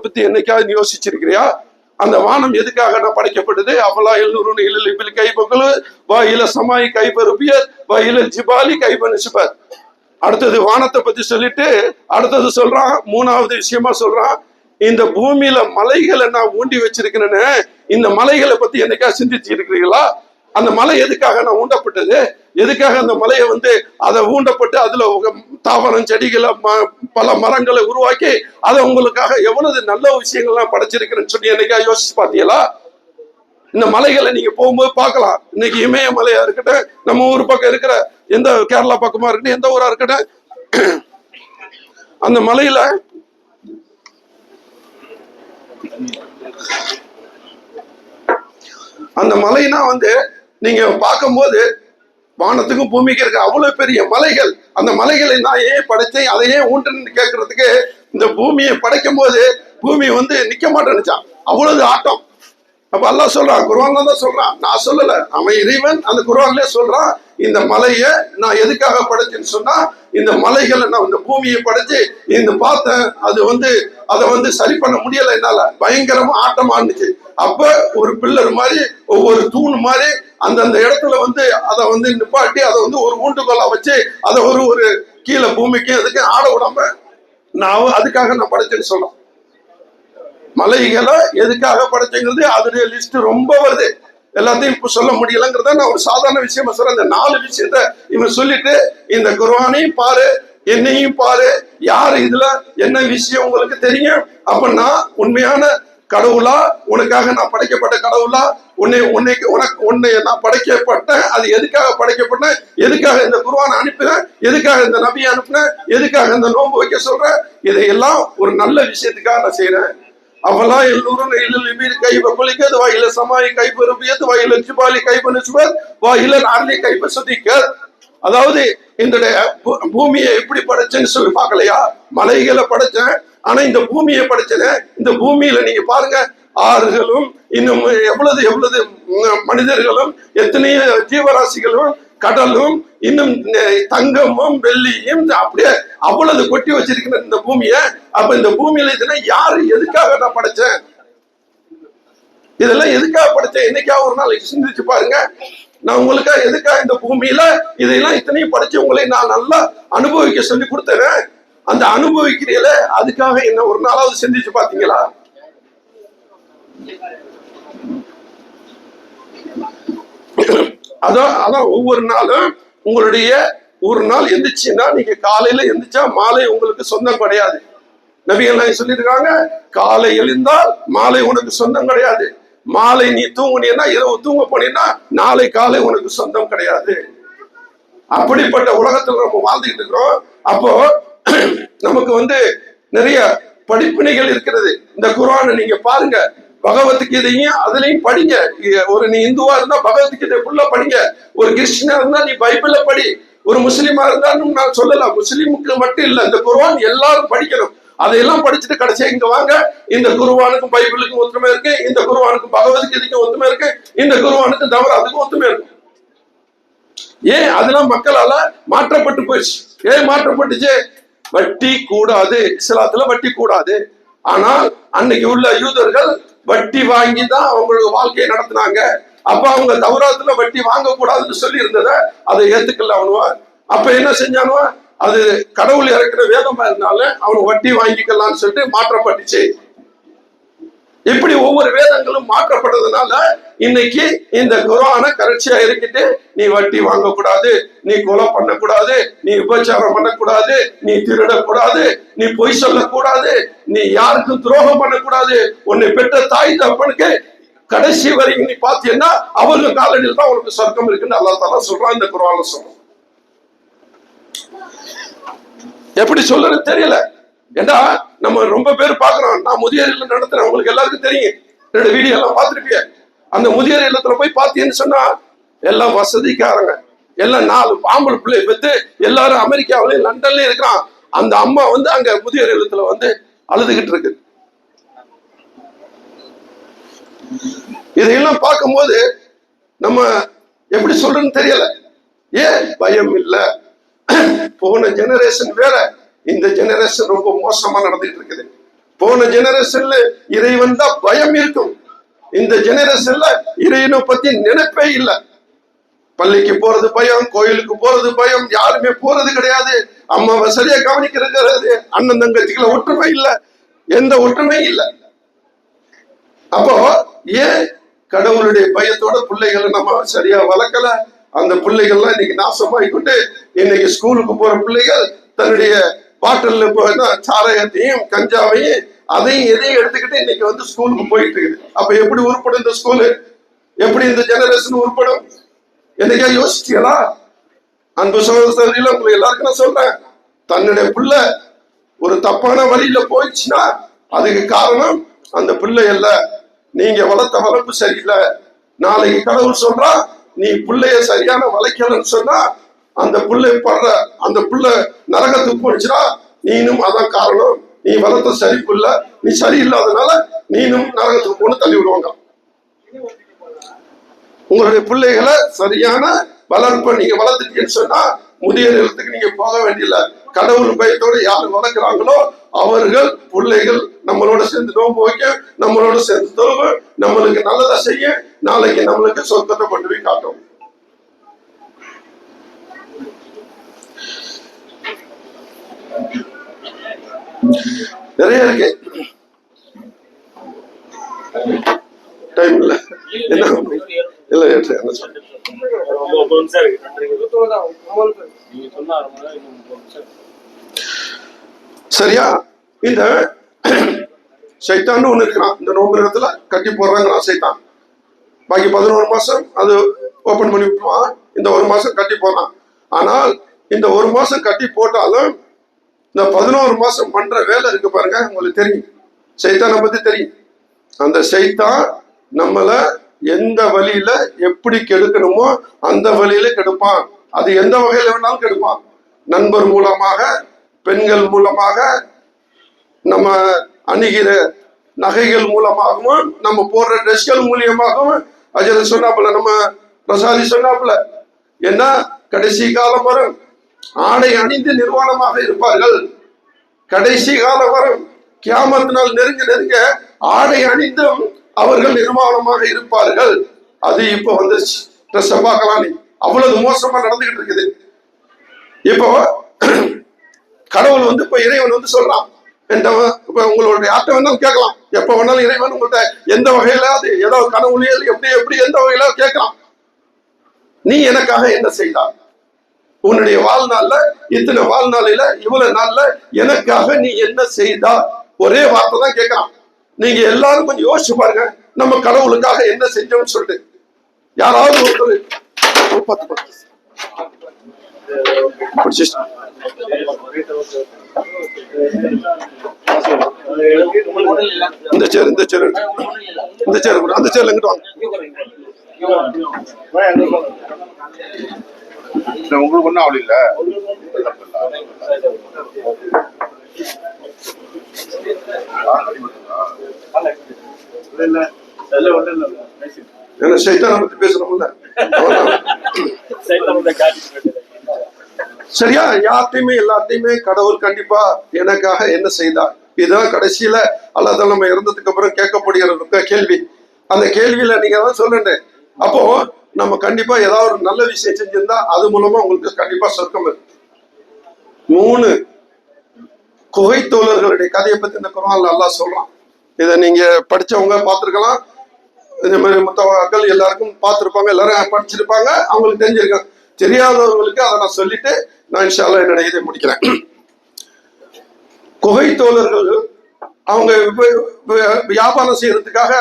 பத்தி என்னைக்காவது யோசிச்சிருக்கிறியா? அந்த வானம் எதுக்காக நான் படைக்கப்பட்டது? அவலா எழுநூறு இலில் கைபகுலு வா இல சமாய் கைபருபியத் வா இல ஜிபாலி கைபனுசுபர். அடுத்தது வானத்தை பத்தி சொல்லிட்டு அடுத்தது சொல்றான், மூணாவது விஷயமா சொல்றான், இந்த பூமியில மலைகளை நான் ஊண்டி வச்சிருக்கிறேன்னு. இந்த மலைகளை பத்தி என்னைக்கா சிந்திச்சு இருக்கிறீங்களா? அந்த மலை எதுக்காக நான் ஊண்டப்பட்டது? எதுக்காக அந்த மலையை அதை ஊண்டப்பட்டு அதுல தாவரம் செடிகளை பல மரங்களை உருவாக்கி அதை உங்களுக்காக எவ்வளவு நல்ல விஷயங்கள்லாம் படைச்சிருக்கிறேன்னு சொல்லி என்னைக்கா யோசிச்சு பார்த்தீங்களா? இந்த மலைகளை நீங்க போகும்போது பார்க்கலாம். இன்னைக்கு இமயமலையா இருக்கட்டும், நம்ம ஊர் பக்கம் இருக்கிற எந்த கேரளா பக்கமா இருக்கட்டும், எந்த ஊரா இருக்கட்டும், அந்த மலையில அந்த மலைனா நீங்க பார்க்கும்போது வானத்துக்கும் பூமிக்கு இருக்க அவ்வளவு பெரிய மலைகள். அந்த மலைகளை நான் ஏன் படைச்சேன், அதை ஏன் ஊண்டுன்னு கேட்கறதுக்கு, இந்த பூமியை படைக்கும் போது பூமி நிக்க மாட்டேன்னுச்சான், அவ்வளவு ஆட்டம். அப்ப அல்லாஹ் சொல்றான், குர்ஆன்ல தான் சொல்றான், நான் சொல்லல, அவன் இறைவன் அந்த குர்ஆன்லயே சொல்றான், இந்த மலையை நான் எதுக்காக படைச்சேன்னு சொன்னா, இந்த மலைகளை நான் இந்த பூமியை படைச்சு இந்த பார்த்தேன், அது அதை சரி பண்ண முடியல என்னால, பயங்கரமா ஆட்டமா இருந்துச்சு. அப்ப ஒரு பில்லர் மாதிரி ஒவ்வொரு தூண் மாதிரி அந்தந்த இடத்துல அதை நிப்பாட்டி அதை ஒரு ஊண்டுகோலா வச்சு அதை ஒரு கீழே பூமிக்கு அதுக்கு ஆட விடாம நான் அதுக்காக நான் படைச்சேன்னு சொல்றேன். மலைகளை எதுக்காக படைச்சங்கிறது அதோடைய லிஸ்ட் ரொம்ப வருது, எல்லாத்தையும் இப்ப சொல்ல முடியலங்கிறத நான் ஒரு சாதாரண விஷயமா சொல்றேன். இந்த 4 விஷயத்த இவன் சொல்லிட்டு இந்த குர்ஆனையும் பாரு, என்னையும் பாரு, யாரு இதுல என்ன விஷயம் உங்களுக்கு தெரியும் அப்படின்னா, உண்மையான கடவுளா, உனக்காக நான் படைக்கப்பட்ட கடவுளா, உன்னை நான் படைக்கப்பட்டேன், அது எதுக்காக படைக்கப்பட்டேன், எதுக்காக இந்த குர்ஆனை அனுப்பினேன், எதுக்காக இந்த நபியை அனுப்பினேன், எதுக்காக இந்த நோன்பு வைக்க சொல்றேன், இதையெல்லாம் ஒரு நல்ல விஷயத்துக்காக நான் செய்யறேன். அவலா எழுநூறு இலில் கைப குலிக்கத் வா இல சமாய் கைப ருபியத் வா இல ஜிபாலி கைப நுஸ்பத் வா இல அர்லி கைப சுதிக்கத். அதாவது இந்த பூமியை எப்படி படைச்சேன்னு சொல்லி பார்க்கலையா? மலைகளை படைச்சேன், ஆனா இந்த பூமியை படைச்சேன். இந்த பூமியில நீங்க பாருங்க, ஆறுகளும் இன்னும் எவ்வளவு மனிதர்களும் எத்தனையோ ஜீவராசிகளும் கடலும் இன்னும் தங்கமும் வெள்ளியும் அப்படியே அவ்வளவு கொட்டி வச்சிருக்கிற இந்த பூமியை. அப்ப இந்த பூமியில இதுனா யாரு எதுக்காக நான் படைச்சேன், இதெல்லாம் எதுக்காக படைச்சேன்? என்னைக்கா ஒரு நாள் சிந்திச்சு பாருங்க. நான் உங்களுக்காக எதுக்காக இந்த பூமியில இதையெல்லாம் இத்தனையும் படைச்சு உங்களை நான் நல்லா அனுபவிக்க சொல்லி கொடுத்தேன். அந்த அனுபவிக்கிறீங்கள, அதுக்காக என்ன ஒரு நாளாவது சிந்திச்சு பாத்தீங்களா? அதான் ஒவ்வொரு நாளும் உங்களுடைய ஒரு நாள் எந்திரிச்சுன்னா, நீங்க காலையில எந்திரிச்சா மாலை உங்களுக்கு சொந்தம் கிடையாது. நபிகள் சொல்லியிருக்காங்க, காலை எழுந்தால் மாலை உனக்கு சொந்தம் கிடையாது. மாலை நீ தூங்குனீன்னா, இரவு தூங்க போனீங்கன்னா நாளை காலை உனக்கு சொந்தம் கிடையாது. அப்படிப்பட்ட உலகத்துல நம்ம வாழ்ந்துகிட்டு இருக்கிறோம். அப்போ நமக்கு நிறைய படிப்பினைகள் இருக்கிறது. இந்த குர்ஆனை நீங்க பாருங்க, பகவத்கீதையும் அதுலயும் படிங்க. நீ இந்துவா இருந்தா பகவத்கீதை ஃபுல்லா படிங்க, ஒரு கிறிஸ்டினா இருந்தா நீ பைபிள படி, ஒரு முஸ்லீமா இருந்தாலும் நான் சொல்லலாம், முஸ்லீமுக்கு மட்டும் இல்ல, இந்த குர்ஆன் எல்லாரும் படிக்கணும். அதையெல்லாம் படிச்சுட்டு கடைசியா இங்க வாங்க, இந்த குர்ஆனுக்கும் பைபிளுக்கும் ஒத்துமை இருக்கு, இந்த குர்ஆனுக்கும் பகவத்கீதைக்கும் ஒத்துமை இருக்கு, இந்த குர்ஆனுக்கும் தவறாதுக்கும் ஒத்துமை இருக்கு. ஏன் அதெல்லாம் மக்களால மாற்றப்பட்டு போயிடுச்சு. ஏன் மாற்றப்பட்டுச்சு? வட்டி கூடாது, இஸ்லாத்துல வட்டி கூடாது. ஆனால் அன்னைக்கு உள்ள யூதர்கள் வட்டி வாங்கி தான் அவங்களுக்கு வாழ்க்கையை நடத்தினாங்க. அப்ப அவங்க தௌராத்துல வட்டி வாங்க கூடாதுன்னு சொல்லி இருந்தத அதை ஏத்துக்கல அவனுவா. அப்ப என்ன செஞ்சானுவா, அது கடவுள் இறக்குற வேதமா இருந்தாலும் அவன் வட்டி வாங்கிக்கலாம்னு சொல்லிட்டு மாற்றப்பட்டுச்சு. இப்படி ஒவ்வொரு வேதங்களும் மாற்றப்பட்டதுனால இன்னைக்கு இந்த குர்ஆனை கரெக்டா இருக்கிட்டு, நீ வட்டி வாங்கக்கூடாது, நீ கொலை பண்ணக்கூடாது, நீ விபச்சாரம் பண்ணக்கூடாது, நீ திருடக்கூடாது, நீ பொய் சொல்லக்கூடாது, நீ யாருக்கும் துரோகம் பண்ணக்கூடாது, உன்னை பெற்ற தாய் தகப்பனுக்கு கடைசி வரைக்கும் நீ பாத்தீங்கன்னா அவங்க காலடியில் தான் உனக்கு சொர்க்கம் இருக்குன்னு அல்லாஹ் தஆலா சொல்றான், இந்த குர்ஆன்ல சொல்றான். எப்படி சொல்றது தெரியல. ஏன்னா நம்ம ரொம்ப பேர் பாக்குறோம். நான் முதியோர் இல்லம் நடத்துறேன், உங்களுக்கு எல்லாருக்கும் தெரியும், 2 வீடியோ எல்லாம் பார்த்துருப்பீங்க. அந்த முதியோர் இல்லத்துல போய் பார்த்தீங்கன்னு சொன்னா எல்லாம் வசதிக்காரங்க, எல்லாம் 4 ஆம்பளை பிள்ளை பெற்று எல்லாரும் அமெரிக்காவிலையும் லண்டன்லயும் இருக்கிறான். அந்த அம்மா அங்க முதியோர் இல்லத்துல அழுதுகிட்டு இருக்கு. இதையெல்லாம் பார்க்கும்போது நம்ம எப்படி சொல்றதுன்னு தெரியல. ஏன் பயம் இல்லை? போன ஜெனரேஷன் வேற, இந்த ஜெனரேஷன் ரொம்ப மோசமா நடந்துட்டு இருக்குது. போன ஜெனரேஷன்ல இறைவன் தான் பயம் இருக்கும். இந்த ஜெனரேஷன்ல இறைவனை பத்தி நினைப்பே இல்லை. பள்ளிக்கு போறது பயம், கோயிலுக்கு போறது பயம், யாருமே போறது கிடையாது. அம்மாவை சரியா கவனிக்கிறது, அண்ணன் தங்கச்சிகளை ஒற்றுமை இல்லை, எந்த ஒற்றுமை இல்லை. அப்போ ஏன் கடவுளுடைய பயத்தோட பிள்ளைகளை நம்ம சரியா வளர்க்கல? அந்த பிள்ளைகள்லாம் இன்னைக்கு நாசமாகிக்கொண்டு இன்னைக்கு ஸ்கூலுக்கு போற பிள்ளைகள் தன்னுடைய பாட்டில் சாராயத்தையும் கஞ்சாவையும் அதையும் எதையும் எடுத்துக்கிட்டு இன்னைக்கு ஸ்கூலுக்கு போயிட்டு இருக்குது. அப்ப எப்படி உருப்படும் இந்த ஸ்கூலு? எப்படி இந்த ஜெனரேஷன் உருப்படும்? என்னைக்கா யோசிச்சீங்களா? அன்பு சகோதரில உங்களை எல்லாருக்கும் நான் சொல்றேன், தன்னுடைய பிள்ளை ஒரு தப்பான வழியில போயிடுச்சுன்னா அதுக்கு காரணம் அந்த பிள்ளை இல்ல, நீங்க வளர்த்த வளர்ப்பு சரியில்லை. நாளைக்கு கடவுள் சொல்றா, நீ பிள்ளைய சரியான வளைக்கலன்னு சொன்னா அந்த பிள்ளை படுற அந்த பிள்ளை நரகத்துக்கு போயிடுச்சுன்னா நீனும் அதான் காரணம். நீ வளர்த்த சரிப்பு இல்ல, நீ சரியில்லாதனால நீனும் நரகத்துக்கு போன தள்ளி விடுவாங்க. உங்களுடைய பிள்ளைகளை சரியான வளர்ப்பை நீங்க வளர்த்துட்டீங்கன்னு சொன்னா முதிய நிலத்துக்கு நீங்க போக வேண்டியதில்லை. கடவுள் பயத்தோடு யார் வளர்க்கிறாங்களோ அவர்கள் பிள்ளைகள் நம்மளோட சேர்ந்து நோன்பு வைக்க, நம்மளோட சேர்ந்து தொழுவு, நம்மளுக்கு நல்லதை செய்ய, நாளைக்கு நம்மளுக்கு சொர்க்கத்தை கொண்டு போய் காட்டும். நிறைய இருக்கு, டைம் இல்ல. என்ன இல்ல சரியா? இந்த சைத்தான் ஒண்ணு இருக்கிறான், இந்த நோம்பு நேரத்துல கட்டி போடுறாங்க சைத்தான். பாக்கி 11 மாசம் அது ஓபன் பண்ணி விட்டுருவான், இந்த 1 மாசம் கட்டி போடுறான். ஆனால் இந்த 1 மாசம் கட்டி போட்டாலும் இந்த 11 மாசம் பண்ற வேலை இருக்கு பாருங்க, உங்களுக்கு தெரியும். சைத்தானை பத்தி தெரியும். அந்த சைத்தான் நம்மள எந்த வழியில எப்படி கெடுக்கணுமோ அந்த வழியில கெடுப்பான். அது எந்த வகையில வேணாலும் கெடுப்பான். நண்பர் மூலமாக, பெண்கள் மூலமாக, நம்ம அணுகிற நகைகள் மூலமாகவும், நம்ம போடுற ட்ரெஸ்கள் மூலியமாகவும். அஜய் சொன்னாப்புல, நம்ம பிரசாதி சொன்னாப்புல, என்ன கடைசி காலம் வரும், ஆடை அணிந்து நிர்வாணமாக இருப்பார்கள். கடைசி காலம் வரும், கியாமத் நாள் நெருங்க நெருங்க ஆடை அணிந்தும் அவர்கள் நிர்வாணமாக இருப்பார்கள். அது இப்ப ட்ரெஸ் பார்க்கலாம், அவ்வளவு மோசமா நடந்துகிட்டு இருக்குது. இப்போ கடவுள் இப்ப இறைவன் சொல்றான், இப்ப உங்களுடைய ஆட்ட வேணாலும் கேட்கலாம், எப்ப வேணாலும் இறைவன் உங்கள்கிட்ட எந்த வகையில அது ஏதோ கனவுலையில் எப்படி எப்படி எந்த வகையில கேட்கலாம். நீ எனக்காக என்ன செய்தார்? உன்னுடைய வாழ்நாள்ல இத்தனை வாழ்நாளில இவ்வளவு நாள்ல எனக்காக நீ என்ன செய்தா? ஒரே வார்த்தை தான் கேட்கலாம். நீங்க எல்லாரும் கொஞ்சம் யோசிச்சு பாருங்க, நம்ம கடவுளுக்காக என்ன செஞ்சோம்னு சொல்லிட்டு. யாராவது ஒருத்தர் இந்த சேர் இந்த சேர் இந்த சேர் அந்த சேர்ல எங்கிட்டு வாங்க. உங்களுக்கு ஒன்றும் அவள் இல்லை. சரியா? யார்த்தையுமே எல்லாத்தையுமே கடவுள் கண்டிப்பா எனக்காக என்ன செய்தார், இதுதான் கடைசியில அல்லாஹ் நம்ம இறந்ததுக்கு அப்புறம் கேட்கப்படுகிற கேள்வி. அந்த கேள்வியில நீங்க தான் சொல்றேன். அப்போ நம்ம கண்டிப்பா ஏதாவது ஒரு நல்ல விஷயம் செஞ்சிருந்தா அது மூலமா உங்களுக்கு கண்டிப்பா சொர்க்கம் இருக்கு. 3 குகை தோழர்களுடைய கதையை பத்தி இந்த குர்ஆன்ல அல்லாஹ் சொல்றான். இதை நீங்க படிச்சவங்க பார்த்திருக்கலாம், இதே மாதிரி மக்கள் எல்லாருக்கும் பார்த்திருப்பாங்க, எல்லாரும் படிச்சிருப்பாங்க, அவங்களுக்கு தெரிஞ்சிருக்காங்க. தெரியாதவங்களுக்கு அதை நான் சொல்லிட்டு நான் இன்ஷா அல்லாஹ் என்னுடைய இதை முடிக்கிறேன். குகை தோழர்கள் அவங்க வியாபாரம் செய்யறதுக்காக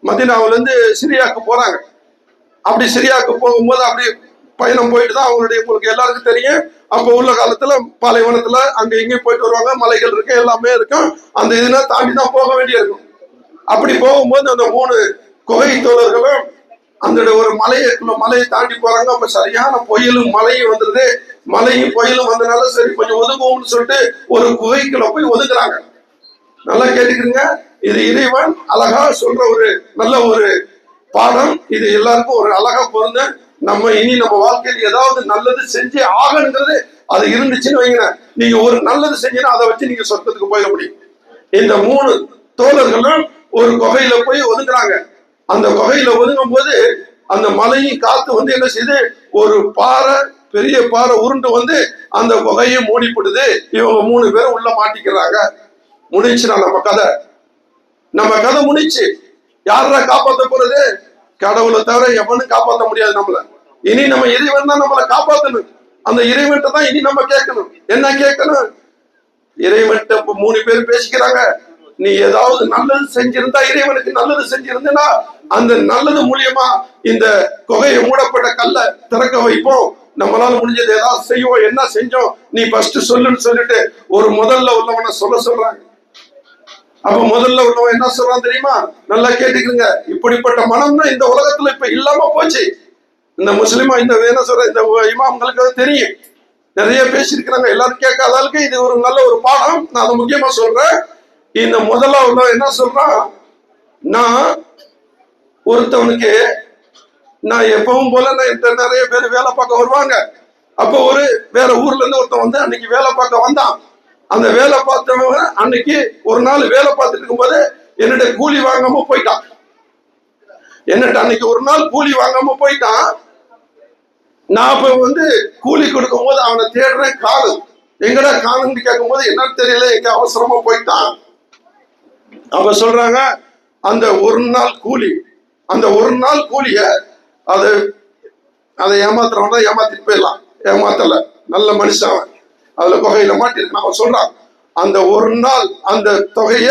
மதீனாவுல இருந்து சிரியாவுக்கு போறாங்க. அப்படி சிரியாவுக்கு போகும்போது அப்படி பயணம் போயிட்டு தான் அவங்களுடைய, உங்களுக்கு எல்லாருக்கும் தெரியும், அப்போ உள்ள காலத்துல பாலைவனத்துல அங்க எங்கேயும் போயிட்டு வருவாங்க, மலைகள் இருக்கு, எல்லாமே இருக்கும். அந்த இதெல்லாம் தாண்டி தான் போக வேண்டியிருக்கும். அப்படி போகும்போது அந்த 3 குகை தோழர்களும் அந்த ஒரு மலையை தாண்டி போறாங்க. அப்ப சரியான புயலும் மழையும் வந்துருது. மழையும் புயலும் வந்தனால சரி கொஞ்சம் ஒதுங்குவோம்னு சொல்லிட்டு ஒரு குகைக்குள்ள போய் ஒதுக்குறாங்க. நல்லா கேட்டுக்கிறீங்க, இது இறைவன் அழகா சொல்ற ஒரு நல்ல ஒரு பாடம். இது எல்லாருக்கும் ஒரு அழகா பொருந்த. நம்ம இனி நம்ம வாழ்க்கையில் ஏதாவது நல்லது செஞ்சு ஆகணுங்கிறது அது இருந்துச்சுன்னு வைங்க, நீங்க ஒரு நல்லது செஞ்சீங்கன்னா அதை வச்சு நீங்க சொர்க்கத்துக்கு போயிட முடியும். இந்த 3 தோழர்களும் ஒரு குகையில போய் ஒதுங்குறாங்க. அந்த குகையில ஒதுங்கும் போது அந்த மலையும் காத்து வந்து என்ன செய்யுது, ஒரு பாறை, பெரிய பாறை உருண்டு வந்து அந்த குகையை மூடிப்படுது. இவங்க 3 பேரும் உள்ள மாட்டிக்கிறாங்க. முடிச்சுனா நம்ம கதை முடிச்சு. யாரா காப்பாற்ற போறது? கடவுளை தவிர எவனும் காப்பாற்ற முடியாது நம்மள. இனி நம்ம இறைவன் தான் நம்மளை காப்பாற்றணும். அந்த இறைவன்ட்ட தான் இனி நம்ம கேட்கணும். என்ன கேட்கணும்? இறைவன்ட்ட 3 பேர் பேசிக்கிறாங்க. நீ ஏதாவது நல்லது செஞ்சிருந்தா, இறைவனுக்கு நல்லது செஞ்சிருந்தா, அந்த நல்லது மூலியமா இந்த குகையை மூடப்பட்ட கல்ல திறக்க வைப்போம். நம்மளால முடிஞ்சது ஏதாவது செய்வோம். என்ன செஞ்சோம் நீ ஃபர்ஸ்ட் சொல்லுன்னு சொல்லிட்டு ஒரு முதல்ல உள்ளவனை சொல்றாங்க. அப்ப முதல்ல உள்ளவன் என்ன சொல்றான் தெரியுமா? நல்லா கேட்டுக்கிறீங்க. இப்படிப்பட்ட மனம்னா இந்த உலகத்துல இப்ப இல்லாம போச்சு. இந்த முஸ்லிமா இந்த என்ன சொல்ற இந்த இமாம்களுக்கு அது தெரியும். நிறைய பேசியிருக்கிறாங்க. எல்லாரும் கேட்காத அளவுக்கு இது ஒரு நல்ல ஒரு பாடம். நான் அதை முக்கியமா சொல்றேன். இந்த முதல்ல உள்ளவன் என்ன சொல்றான்? நான் ஒருத்தவனுக்கு நான் எப்பவும் போல நான் நிறைய பேர் வேலை பார்க்க வருவாங்க. அப்போ ஒரு வேற ஊர்ல இருந்து ஒருத்தன் வந்து அன்னைக்கு வேலை பார்க்க வந்தான். அந்த வேலை பார்த்தவன் அன்னைக்கு ஒரு நாள் வேலை பார்த்துட்டு இருக்கும்போது என்னிட்ட கூலி வாங்காம போயிட்டான். என்னட்ட அன்னைக்கு ஒரு நாள் கூலி வாங்காம போயிட்டான். நான் இப்ப வந்து கூலி கொடுக்கும் போது அவனை தேடுறேன். காணும், எங்கடா காணுன்னு கேட்கும் போது என்னன்னு தெரியல, எங்க அவசரமா போயிட்டான். அவ சொல்றாங்க அந்த ஒரு நாள் கூலி, அந்த ஒரு நாள் கூலிய அதை ஏமாத்துறவன் தான் ஏமாத்திட்டு போயிடலாம். ஏமாத்தல, நல்ல மனுஷன். அதுல குகையில மாட்டிருக்கு. அவன் சொல்றான் அந்த ஒரு நாள் அந்த தொகைய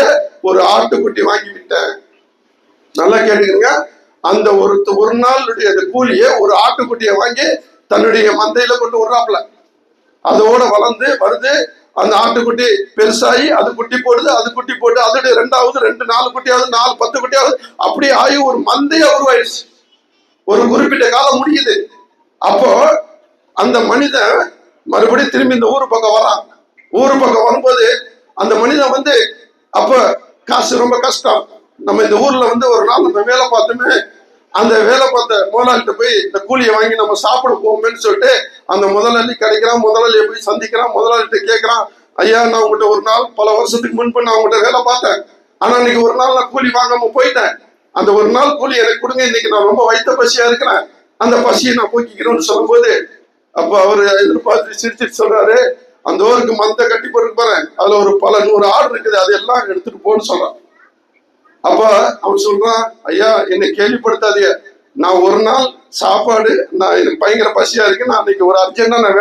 ஒரு ஆட்டுக்குட்டி வாங்கி விட்டேன். நல்லா கேட்டுக்கிறீங்க. அந்த ஒரு நாளுடைய கூலிய ஒரு ஆட்டுக்குட்டியை வாங்கி தன்னுடைய மந்தையில கொண்டு விடுறாப்புல. அதோட வளர்ந்து வருது. அந்த ஆட்டுக்குட்டி பெருசாகி அது குட்டி போடுது. அது குட்டி போட்டு அதோடைய 2 4 குட்டியாவது 4 10 குட்டியாவது அப்படியே ஆகி ஒரு மந்தையா உருவாயிடுச்சு. ஒரு குறிப்பிட்ட காலம் முடியுது. அப்போ அந்த மனிதன் மறுபடியும் திரும்பி இந்த ஊரு பக்கம் வரான். ஊரு பக்கம் வரும்போது அந்த மனிதன் வந்து அப்ப காசு ரொம்ப கஷ்டம். நம்ம இந்த ஊர்ல வந்து ஒரு நாள் நம்ம வேலை பார்த்தோமே, அந்த வேலை பார்த்த முதலாளிகிட்ட போய் இந்த கூலியை வாங்கி நம்ம சாப்பிட போவோமேன்னு சொல்லிட்டு அந்த முதலாளி கிடைக்கிறான். முதலாளியை போய் சந்திக்கிறான். முதலாளிகிட்ட கேட்கிறான், ஐயா நான் உங்கள்கிட்ட ஒரு நாள் பல வருஷத்துக்கு முன்பு நான் உங்கள்கிட்ட வேலை பார்த்தேன். ஆனா இன்னைக்கு ஒரு நாள் நான் கூலி வாங்காம போயிட்டேன். அந்த ஒரு நாள் கூலி எனக்கு கொடுங்க, இன்னைக்கு நான் ரொம்ப வயிற்ற பசியா இருக்கிறேன், அந்த பசியை நான் போக்கிக்கிறேன்னு சொல்லும் போது அப்ப அவரு எதிர்பார்த்து சிரிச்சிட்டு சொல்றாரு, அந்த ஊருக்கு மந்தை கட்டி போட்டு போறேன், அதுல ஒரு பல 100 ஆடு இருக்குது, அதெல்லாம் எடுத்துட்டு போன்னு சொல்றான். அப்ப அவன் சொல்றான், ஐயா என்னை கேள்விப்படுத்தாதீங்க, நான் ஒரு நாள் சாப்பாடு நான் எனக்கு பயங்கர பசியா இருக்கு, நான் அன்னைக்கு ஒரு அர்ஜென்டா நான்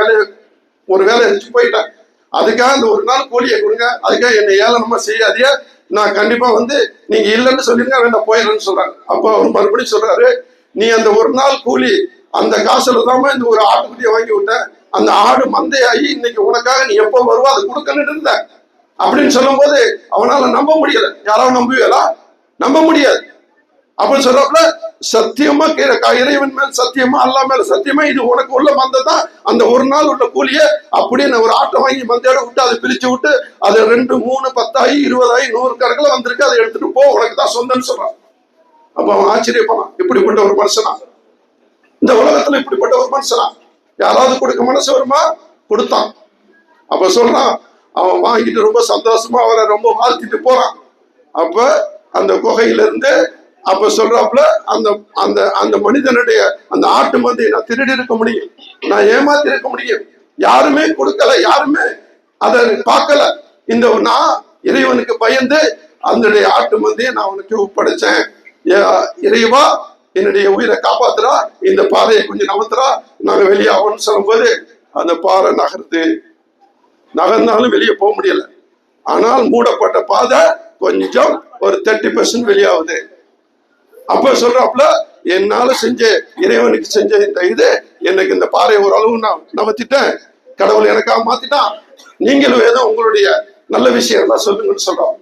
ஒரு வேலை எடுத்து போயிட்டேன், அதுக்காக அந்த ஒரு நாள் கூலியை கொடுங்க, அதுக்காக என்னை ஏளனமா செய்யாதீங்க, நான் கண்டிப்பா வந்து நீங்க இல்லைன்னு சொல்லிருங்க, வேண்டாம் போயிடுறேன்னு சொல்றாங்க. அப்போ அவர் மறுபடியும் சொல்றாரு, நீ அந்த ஒரு நாள் கூலி அந்த காசுல தான் இந்த ஒரு ஆட்டுக்குட்டியை வாங்கி விட்டேன், அந்த ஆடு மந்தையாகி இன்னைக்கு உனக்காக நீ எப்போ வருவா அதை கொடுக்கணும்னு இருந்த அப்படின்னு சொல்லும் போது அவனால நம்ப முடியல. யாராவது நம்புவீங்களா? நம்ப முடியாது. அப்படின்னு சொல்றப்பல சத்தியமா இறைவன் மேல் சத்தியமா, அல்லா மேல சத்தியமா, இது உனக்கு உள்ள மந்தை தான், அந்த ஒரு நாள் உள்ள கூலிய அப்படியே நான் ஒரு ஆட்டை வாங்கி மந்தையோட விட்டு அதை பிரிச்சு விட்டு அது 2 3 10 20 100 கணக்கில் வந்திருக்கு, அதை எடுத்துட்டு போ, உனக்கு தான் சொந்தம்னு சொல்றான். அப்ப அவன் ஆச்சரியப்படான், இப்படிப்பட்ட ஒரு மனுஷனா இந்த உலகத்துல, இப்படிப்பட்ட ஒரு மனுஷனா யாராவது கொடுக்க மனசு வருமா? கொடுத்தான். அப்ப சொல்றான், அவன் வாங்கிட்டு ரொம்ப சந்தோஷமா அவரை ரொம்ப வாழ்த்திட்டு போறான். அப்ப அந்த குகையில இருந்து அப்ப சொல்றாப்புல, அந்த அந்த அந்த மனிதனுடைய அந்த ஆட்டு மந்தையை நான் திருடி இருக்க முடியும், நான் ஏமாத்தி இருக்க முடியும், யாருமே கொடுக்கல, யாருமே அதை பார்க்கல, இந்த நான் இறைவனுக்கு பயந்து அந்த ஆட்டு மந்தையை நான் உனக்கு ஒப்படைச்சேன், இறைவா என்னுடைய உயிரை காப்பாத்துறா, இந்த பாறையை கொஞ்சம் நகர்த்துறா, நாங்க வெளியாகணும்னு சொல்லும் போது அந்த பாறை நகர்ந்தாலும் வெளியே போக முடியல. ஆனால் மூடப்பட்ட பாதை கொஞ்சம் ஒரு 30% வெளியாகுது. அப்ப சொல்றாப்புல, என்னால செஞ்ச இறைவனுக்கு செஞ்ச இந்த இது எனக்கு இந்த பாறை ஓரளவு நான் நகர்த்திட்டேன், கடவுள் எனக்காக மாத்திட்டான், நீங்களும் ஏதோ உங்களுடைய நல்ல விஷயம் எல்லாம் சொல்லுங்கன்னு சொல்றோம்.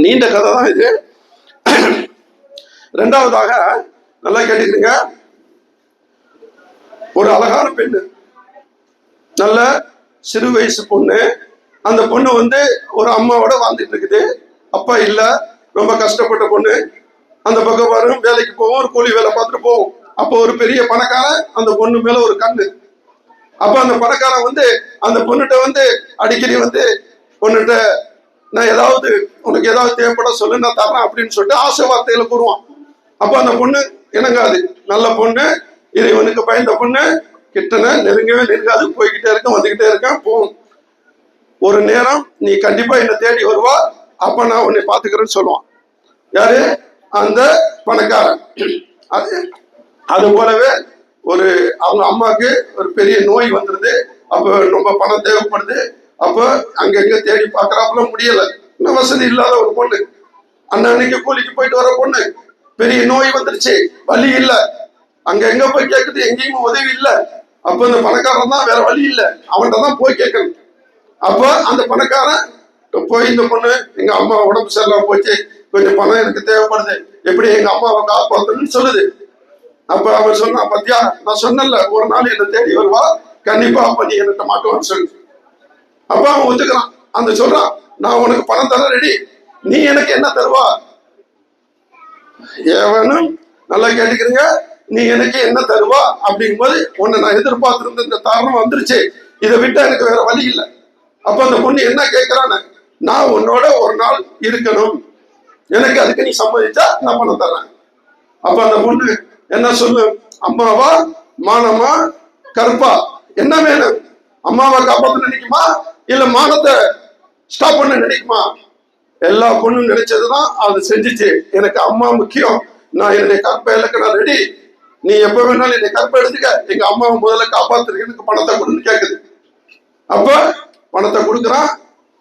நீண்ட கதை தான் இது. ரெண்டாவதாக நல்லா கேட்டுக்கிறீங்க, ஒரு அழகான பெண்ணு, நல்ல சிறு வயசு பொண்ணு. அந்த பொண்ணு வந்து ஒரு அம்மாவோட வாழ்ந்துட்டு இருக்குது. அப்பா இல்ல, ரொம்ப கஷ்டப்பட்ட பொண்ணு. அந்த பக்கம் வரும், வேலைக்கு போவோம், ஒரு கூலி வேலை பார்த்துட்டு போவோம். அப்போ ஒரு பெரிய பணக்காரன் அந்த பொண்ணு மேல ஒரு கண்ணு. அப்ப அந்த பணக்காரன் வந்து அந்த பொண்ணுகிட்ட வந்து அடிக்கடி வந்து பொண்ணுகிட்ட நான் ஏதாவது உனக்கு ஏதாவது தேவைப்பட சொல்லு நான் தரேன் அப்படின்னு சொல்லிட்டு ஆசை வார்த்தையில கூறுவான். அப்ப அந்த பொண்ணு இணங்காது. நல்ல பொண்ணு, இறைவனுக்கு பயந்த பொண்ணு, கிட்டன நெருங்கவே நெருங்காது. போய்கிட்டே இருக்கேன், வந்துகிட்டே இருக்கேன், போகும். ஒரு நேரம் நீ கண்டிப்பா என்னை தேடி வருவா, அப்ப நான் உன்னை பாத்துக்கிறேன்னு சொல்லுவான். யாரு? அந்த பணக்காரன். அது போலவே ஒரு அவங்க அம்மாவுக்கு ஒரு பெரிய நோய் வந்துருது. அப்ப ரொம்ப பணம் தேவைப்படுது. அப்ப அங்கங்க தேடி பார்க்கறாப்புல முடியல. இன்னும் வசதி இல்லாத ஒரு பொண்ணு, அன்னைக்கு கூலிக்கு போயிட்டு வர பொண்ணு, பெரிய நோய் வந்துருச்சு, வழி இல்ல. அங்க எங்க போய் கேட்குது, எங்கேயும் உதவி இல்ல. அப்ப இந்த பணக்காரன் தான் வேற வழி இல்ல, அவன்கிட்ட தான் போய் கேட்கணும். அப்ப அந்த பணக்காரன் போய் இந்த பொண்ணு எங்க அம்மா உடம்பு சரியில்லாம போச்சு, கொஞ்சம் பணம் எனக்கு தேவைப்படுது, எப்படி எங்க அம்மாவை காப்பாற்றணும்னு சொல்லுது. அப்ப அவன் சொன்னா, பத்தியா நான் சொன்னல ஒரு நாள் என்ன தேடி வருவா, கண்டிப்பா அப்ப நீ என்கிட்ட மாட்டுவான்னு சொல்லு. அப்ப அவன் ஒத்துக்கிறான். அந்த சொல்றான், நான் உனக்கு பணம் தர ரெடி, நீ எனக்கு என்ன தருவா? ஏவனும் நல்லா கேட்டுக்கிறீங்க, நீ எனக்கு என்ன தருவா அப்படிங்கும்போது, உன்னை நான் எதிர்பார்த்திருந்த இந்த தாரணம் வந்துருச்சு, இதை விட்டு எனக்கு வேற வழி இல்லை. அப்ப அந்த பொண்ணு என்ன கேட்கிறான்னு, நான் உன்னோட ஒரு நாள் இருக்கணும், எனக்கு அதுக்கு நீ சம்மதிச்சா நான் பணம் தர்றேன். அப்ப அந்த பொண்ணு என்ன சொல்லு, அம்மாவா மானமா கருப்பா என்ன வேணும்? அம்மாவை காப்பாற்ற நினைக்குமா இல்ல மானத்தை ஸ்டாப் பண்ண நினைக்குமா? எல்லா பொண்ணும் நினைச்சதுதான் அது செஞ்சுச்சு. எனக்கு அம்மா முக்கியம், நான் என்னுடைய கற்பை இலக்க நான் ரெடி, நீ எப்ப வேணாலும் என்னை கற்பை எடுத்துக்க, எங்க அம்மாவை முதல்ல காப்பாத்துறதுக்கு பணத்தை கொடுன்னு கேக்குது. அப்ப பணத்தை கொடுக்குறான்,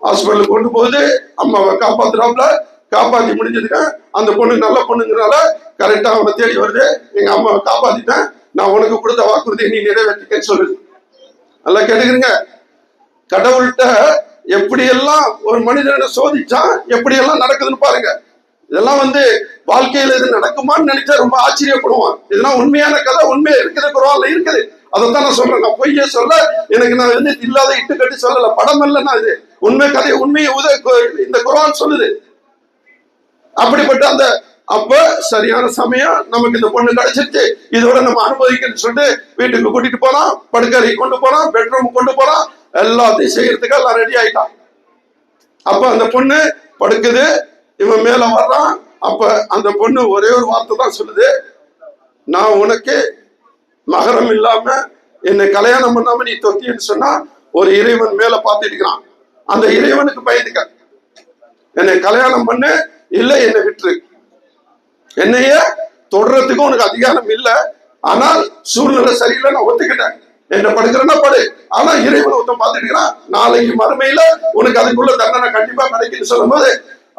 ஹாஸ்பிட்டலுக்கு கொண்டு போகுது, அம்மாவை காப்பாத்துறாப்புல. காப்பாத்தி முடிஞ்சதுக்கு அந்த பொண்ணு நல்ல பொண்ணுங்கிறனால கரெக்டா அவனை தேடி வருது, எங்க அம்மாவை காப்பாத்திட்டேன், நான் உனக்கு கொடுத்த வாக்குறுதியை நீ நிறைவேற்றிக்கன்னு சொல்லுது. நல்லா கேட்டுக்கிறீங்க, கடவுள்கிட்ட எப்படியெல்லாம் ஒரு மனிதனை சோதிச்சான், எப்படியெல்லாம் நடக்குதுன்னு பாருங்க. இதெல்லாம் வந்து வாழ்க்கையில இது நடக்குமான்னு நினைச்சா ரொம்ப ஆச்சரியப்படுவான். இதெல்லாம் உண்மையான கதை, உண்மையா இருக்குது, குர்ஆன்ல இருக்குது. அதைத்தான் நான் சொல்றேன். நான் பொய்யே சொல்ல, எனக்கு நான் வந்து இல்லாத இட்டு கட்டி சொல்லல, படம் இல்ல, நான் இது உண்மை கதை, உண்மையை இந்த குர்ஆன் சொல்லுது. அப்படிப்பட்ட அந்த அப்ப சரியான சமயம் நமக்கு இந்த பொண்ணு கிடைச்சிருச்சு, இதோட நம்ம அனுபவிக்கணும்னு சொல்லிட்டு வீட்டுக்கு கூட்டிட்டு போறான், படுக்கறை கொண்டு போறான், பெட்ரூம் கொண்டு போறான், எல்லாத்தையும் செய்யறதுக்கு எல்லாம் ரெடி ஆயிட்டான். அப்ப அந்த பொண்ணு படுக்குது, இவன் மேல வர்றான். அப்ப அந்த பொண்ணு ஒரே ஒரு வார்த்தை தான் சொல்லுது, நான் உனக்கு மகரம் இல்லாம என்னை கல்யாணம் பண்ணாம நீ தொத்தின்னு சொன்னா ஒரு இறைவன் மேல பார்த்துட்டு இருக்கிறான், அந்த இறைவனுக்கு பயந்துக்க, என்னை கல்யாணம் பண்ணு இல்ல என்னை விட்டுரு, என்னைய தொடர்றதுக்கும் உனக்கு அதிகாரம் இல்லை, ஆனால் சூழ்நிலை சரியில்லை, நான் ஒத்துக்கிட்டேன், என்ன படுக்கிறேன்னா படு, ஆனா இறைவன் ஒருத்தன் பார்த்துட்டு இருக்கிறான், நாளைக்கு மறுமையில உனக்கு அதுக்குள்ள தண்டனை கண்டிப்பா கிடைக்குன்னு சொல்லும் போது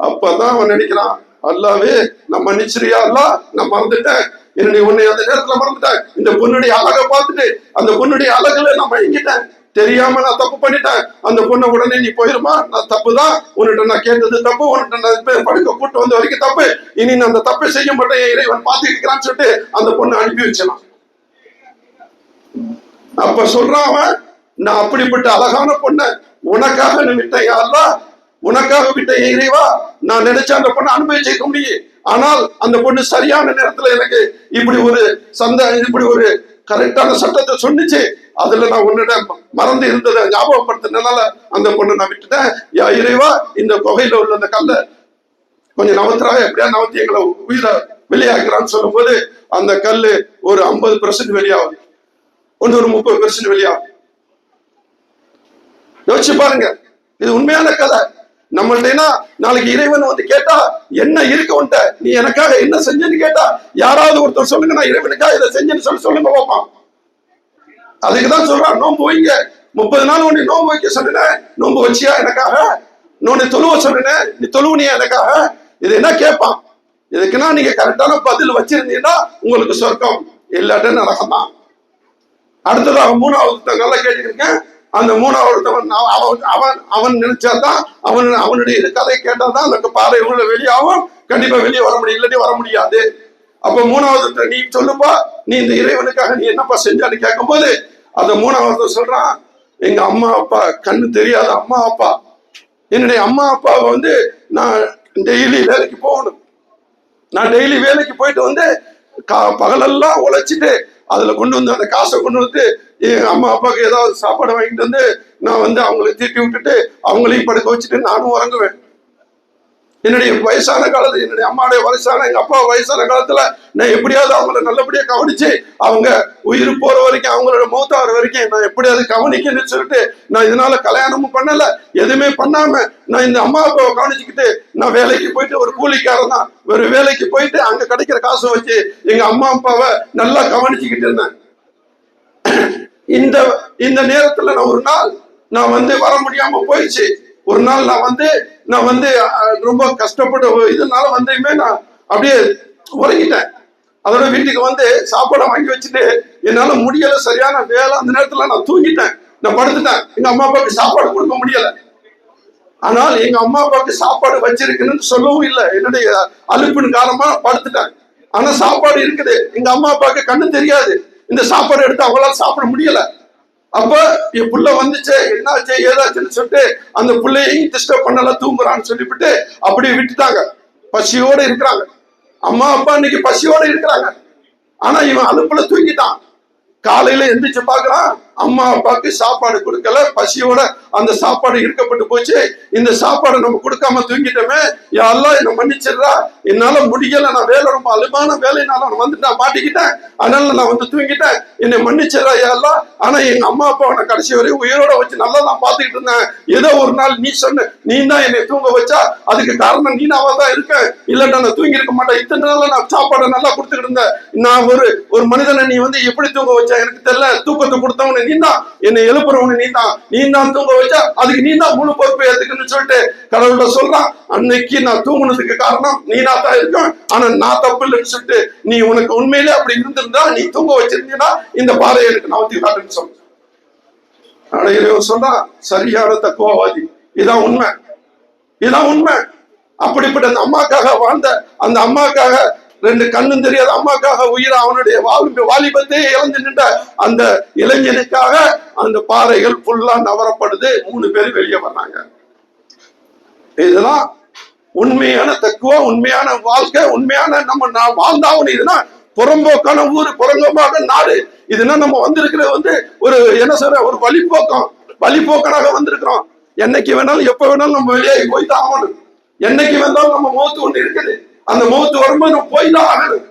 அப்பதான் அவன் நினைக்கிறான், அல்லாவே நான் மன்னிச்சிரியா அல்லா, நான் மறந்துட்டேன், என்னுடைய உன்னை அந்த நேரத்துல மறந்துட்டேன், இந்த பொண்ணுடைய அழகை பார்த்துட்டு அந்த பொண்ணுடைய அழகுல நான் மயங்கிட்டேன், தெரியாம நான் தப்பு பண்ணிட்டேன், அந்த பொண்ணை உடனே நீ போயிருமா, நான் தப்பு தான், உன்னிட்ட நான் கேட்டது தப்பு, உன்னிட்ட நான் படுக்க கூட்டு வந்த வரைக்கும் தப்பு, இனி நான் அந்த தப்பை செய்ய மாட்டேன், இறைவன் பார்த்துட்டு இருக்கிறான்னு சொல்லிட்டு அந்த பொண்ணை அனுப்பி வச்சிடலாம். அப்ப சொல்றான் அவன், நான் அப்படிப்பட்ட அழகான பொண்ணை உனக்காக விட்டேன் யாரெல்லாம், உனக்காக விட்ட இறைவா, நான் நினைச்ச அந்த பொண்ணை அனுபவிச்சிருக்க முடியும், ஆனால் அந்த பொண்ணு சரியான நேரத்துல எனக்கு இப்படி ஒரு இப்படி ஒரு கரெக்டான சட்டத்தை சொன்னிச்சு, அதுல நான் உன்னிட மறந்து இருந்ததை ஞாபகப்படுத்தினால அந்த பொண்ணை நான் விட்டுட்டேன், யா இறைவா இந்த குகையில உள்ள அந்த கல்லை கொஞ்சம் நவத்துறாக, எப்படியா நவத்தி எங்களை உயிரை வெளியாக்குறான்னு சொல்லும் போது அந்த கல்லு ஒரு 50% வெளியாகுது, ஒன்று ஒரு 30% வெளியாகும். யோசிச்சு பாருங்க, இது உண்மையான கதை. நம்மள்டா நாளைக்கு இறைவன் வந்து கேட்டா என்ன இருக்கு உன்ட்ட, நீ எனக்காக என்ன செஞ்சேன்னு கேட்டா யாராவது ஒருத்தர் சொல்லுங்க, நான் இறைவனுக்காக இதை செஞ்சேன்னு சொல்லுங்க பார்ப்பான். அதுக்குதான் சொல்றான், நோன்பு வைங்க, 30 நாள் உன்னை நோன்பு வைக்க சொன்னேன், நோன்பு வச்சியா எனக்காக, உன்னை தொழுவ சொன்னேன், நீ தொழுவனியா எனக்காக, இது என்ன கேட்பான். இதுக்குன்னா நீங்க கரெக்டான பதில் வச்சிருந்தீங்கன்னா உங்களுக்கு சொர்க்கம், இல்லாட்ட நரகம் தான். அடுத்ததாக 3வது நல்லா கேட்டுருக்கேன், அந்த 3வது அவன் நினைச்சாதான், அவனுடைய கதை கேட்டாதான் அந்த பாறை உள்ள வெளியாகும், கண்டிப்பா வெளியே வர முடியும், இல்லாட்டி வர முடியாது. அப்ப 3வது நீ சொல்லுப்பா, நீ இந்த இறைவனுக்காக நீ என்னப்பா செஞ்சான்னு கேட்கும் போது அந்த 3வது சொல்றான், எங்க அம்மா அப்பா கண்ணு தெரியாத அம்மா அப்பா, என்னுடைய அம்மா அப்பாவை வந்து நான் டெய்லி வேலைக்கு போகணும், நான் டெய்லி வேலைக்கு போயிட்டு வந்து பகலெல்லாம் உழைச்சிட்டு அதுல கொண்டு வந்து அந்த காசை கொண்டு வந்து எங்க அம்மா அப்பாவுக்கு ஏதாவது சாப்பாடு வாங்கிட்டு வந்து நான் வந்து அவங்களை தீட்டி விட்டுட்டு அவங்களையும் படுக்க வச்சுட்டு நானும் உறங்குவேன். என்னுடைய வயசான காலத்துல, என்னுடைய அம்மாவுடைய வயசான, எங்க அப்பா வயசான காலத்துல நான் எப்படியாவது அவங்கள நல்லபடியா கவனிச்சு அவங்க உயிர் போற வரைக்கும், அவங்களோட மௌத்தாகிற வரைக்கும் நான் எப்படியாவது கவனிக்கணும்னு சொல்லிட்டு நான் இதனால கல்யாணமும் பண்ணல, எதுவுமே பண்ணாம நான் இந்த அம்மா அப்பாவை கவனிச்சுக்கிட்டு நான் வேலைக்கு போயிட்டு, ஒரு கூலிக்காரன் தான், ஒரு வேலைக்கு போயிட்டு அங்க கிடைக்கிற காசை வச்சு எங்க அம்மா அப்பாவை நல்லா கவனிச்சுக்கிட்டு இருந்தேன். இந்த இந்த நேரத்துல நான் ஒரு நாள் நான் வந்து வர முடியாம போயிடுச்சு. ஒரு நாள் நான் வந்து ரொம்ப கஷ்டப்பட்டு இதனால வந்துமே நான் அப்படியே உறங்கிட்டேன். அதோட வீட்டுக்கு வந்து சாப்பாடை வாங்கி வச்சுட்டு என்னால முடியல, சரியான வேலை. அந்த நேரத்துல நான் தூங்கிட்டேன், நான் படுத்துட்டேன். எங்க அம்மா அப்பாவுக்கு சாப்பாடு கொடுக்க முடியல. ஆனால் எங்க அம்மா அப்பாவுக்கு சாப்பாடு வச்சிருக்குன்னு சொல்லவும் இல்லை. என்னுடைய அலுப்பின் காரணமா படுத்துட்டேன். ஆனா சாப்பாடு இருக்குது. எங்க அம்மா அப்பாவுக்கு கண்ணு தெரியாது. இந்த சாப்பாடு எடுத்து அவங்களால சாப்பிட முடியல. அப்ப என் புள்ள வந்துச்சு, என்னாச்சு ஏதாச்சுன்னு சொல்லிட்டு அந்த பிள்ளையும் டிஸ்டர்ப் பண்ணல, தூங்குறான்னு சொல்லிவிட்டு அப்படியே விட்டுட்டாங்க. பசியோட இருக்கிறாங்க. அம்மா அப்பா இன்னைக்கு பசியோட இருக்கிறாங்க. ஆனா இவன் அலுப்புல தூங்கிட்டான். காலையில எந்திரிச்சு பாக்குறான், அம்மா அப்பாவுக்கு சாப்பாடு கொடுக்கல, பசியோட அந்த சாப்பாடு இருக்கப்பட்டு போச்சு. இந்த சாப்பாடு நம்ம கொடுக்காம தூங்கிட்டோமே, யாரெல்லாம் என்ன மன்னிச்சிடுறா, என்னால முடியல, நான் வேலை ரொம்ப அலுப்பான வேலைனால நான் வந்து நான் மாட்டிக்கிட்டேன், அதனால நான் வந்து தூங்கிட்டேன், என்னை மன்னிச்சிடுறா யாரெல்லாம். ஆனா எங்க அம்மா அப்பாவை நான் கடைசி வரையும் உயிரோட வச்சு நல்லா நான் பாத்துக்கிட்டு இருந்தேன். ஏதோ ஒரு நாள் நீ சொன்ன, நீ தான் என்னை தூங்க வச்சா, அதுக்கு காரணம் நீனாவா தான் இருக்கேன், இல்லட்டா நான் தூங்கி இருக்க மாட்டேன். இத்தனை நாள் நான் சாப்பாடை நல்லா கொடுத்துக்கிட்டு இருந்தேன். நான் ஒரு மனிதனை நீ வந்து எப்படி தூங்க வச்சா எனக்கு தெரியல. தூக்கத்தை கொடுத்தவனு நீ தான், என்னை எழுப்புறவனு நீ தான் தூங்க வச்சா, அதுக்கு நீ தான் முழு பொறுப்பு ஏத்துக்குன்னு சொல்லிட்டு கடவுள்கிட்ட சொல்றான். அன்னைக்கு நான் தூங்குனதுக்கு காரணம் நீனா தான் இருக்கும், ஆனா நான் தப்பு இல்லைன்னு சொல்லிட்டு, நீ உனக்கு உண்மையிலே அப்படி இருந்திருந்தா, நீ தூங்க வச்சிருந்தீங்கன்னா இந்த பாறையை எனக்கு நான் வந்து காட்டுன்னு சொன்னேன். ஆனா இவன் சொன்னா சரியான தக்குவவாதி. இதான் உண்மை, இதான் உண்மை. அப்படிப்பட்ட அந்த அம்மாக்காக வாழ்ந்த, அந்த அம்மாக்காக ரெண்டு கண்ணும் தெரியாத அம்மாக்காக உயிரை, அவனுடைய வாலிபத்தையே இழந்து நின்ற அந்த இளைஞனுக்காக அந்த பாறைகள் ஃபுல்லா நவரப்படுது. 3 பேர் வெளியே வர்றாங்க. இதெல்லாம் உண்மையான தக்குவா, உண்மையான வாழ்க்கை, உண்மையான நம்ம வாழ்ந்தாவும். இதுனா புறம்போக்கான ஊர், புறம்போக்கான நாடு. இதுனா நம்ம வந்திருக்கிறது வந்து ஒரு என்ன சொல்ற, ஒரு வழிபோக்கனாக வந்திருக்கிறோம். என்னைக்கு வேணாலும் எப்ப வேணாலும் நம்ம வெளியே போய் தான் ஆகணும். என்னைக்கு வந்தாலும் நம்ம மௌத்து ஒண்ணு இருக்குது. அந்த மௌத்து வரும்போது நம்ம போய் தான் ஆகணும்.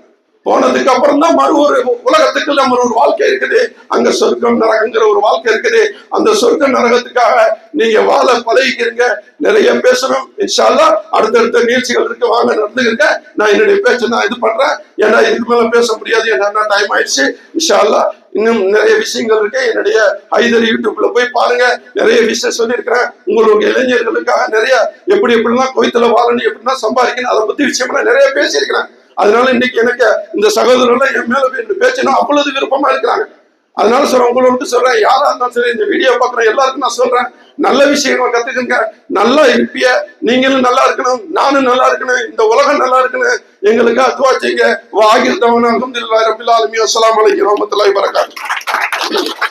போனதுக்கு அப்புறம் தான் மறு ஒரு உலகத்துக்கு நம்ம ஒரு வாழ்க்கை இருக்குது. அங்க சொர்க்கம் நரகங்கிற ஒரு வாழ்க்கை இருக்குது. அந்த சொர்க்க நரகத்துக்காக நீங்க வாழ பழகிக்கிறீங்க. நிறைய பேசணும் இன்ஷா அல்லாஹ். அடுத்தடுத்த நிகழ்ச்சிகள் இருக்கு, வாங்க நடந்துக்கிறீங்க. நான் என்னுடைய பேச்ச நான் இது பண்றேன். ஏன்னா இதுக்கு மேல பேச முடியாது, ஏன்னா டைம் ஆயிடுச்சு. இன்ஷா அல்லாஹ் இன்னும் நிறைய விஷயங்கள் இருக்கு. என்னுடைய ஹைதர் யூடியூப்ல போய் பாருங்க, நிறைய விஷயம் சொல்லியிருக்கிறேன். உங்களுக்கு இளைஞர்களுக்காக நிறைய எப்படிலாம் கோயத்துல வாழணும், எப்படிலாம் சம்பாதிக்கணும், அதை பத்தி விஷயம் நிறைய பேசியிருக்கிறேன். அதனால இன்னைக்கு எனக்கு இந்த சகோதரர்கள் என் மேல பேச்சுனா அப்பொழுது விருப்பமா இருக்கிறாங்க. அதனால சொல்றேன், உங்களுக்கு சொல்றேன், யாரா இருந்தாலும் சரி, இந்த வீடியோ பாக்குறேன் எல்லாருக்கும் நான் சொல்றேன், நல்ல விஷயங்களை கத்துக்குங்க. நல்லா இருப்பிய, நீங்களும் நல்லா இருக்கணும், நானும் நல்லா இருக்கணும், இந்த உலகம் நல்லா இருக்கணும். எங்களுக்கு துஆ செய்யுங்க. வாகிர் தவானா அல்ஹம்துலில்லாஹி ரப்பில் ஆலமீன். அஸ்ஸலாமு அலைக்கும் வரஹ்மத்துல்லாஹி வபரகாத்துஹு.